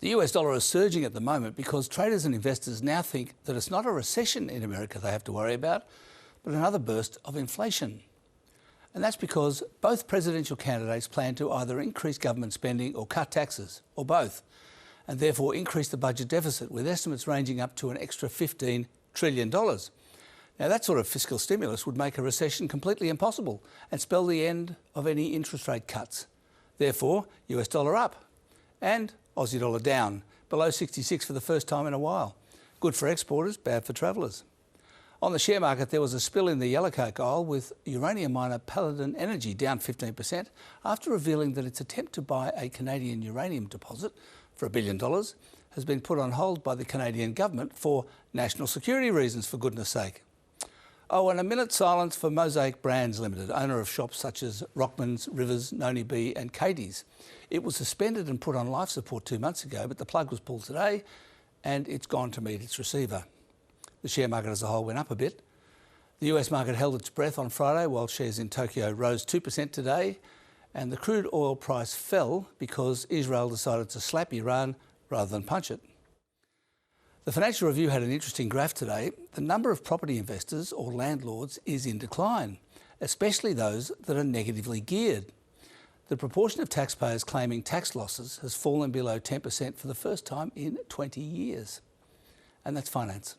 The US dollar is surging at the moment because traders and investors now think that it's not a recession in America they have to worry about, but another burst of inflation. And that's because both presidential candidates plan to either increase government spending or cut taxes, or both, and therefore increase the budget deficit, with estimates ranging up to an extra $15 trillion. Now, that sort of fiscal stimulus would make a recession completely impossible and spell the end of any interest rate cuts. Therefore, US dollar up and Aussie dollar down, below 66 for the first time in a while. Good for exporters, bad for travellers. On the share market, there was a spill in the yellowcake aisle, with uranium miner Paladin Energy down 15% after revealing that its attempt to buy a Canadian uranium deposit for $1 billion has been put on hold by the Canadian government for national security reasons, for goodness sake. Oh, and a minute's silence for Mosaic Brands Limited, owner of shops such as Rockman's, Rivers, Noni B and Katie's. It was suspended and put on life support 2 months ago, but the plug was pulled today and it's gone to meet its receiver. The share market as a whole went up a bit. The US market held its breath on Friday, while shares in Tokyo rose 2% today, and the crude oil price fell because Israel decided to slap Iran rather than punch it. The Financial Review had an interesting graph today. The number of property investors or landlords is in decline, especially those that are negatively geared. The proportion of taxpayers claiming tax losses has fallen below 10% for the first time in 20 years. And that's finance.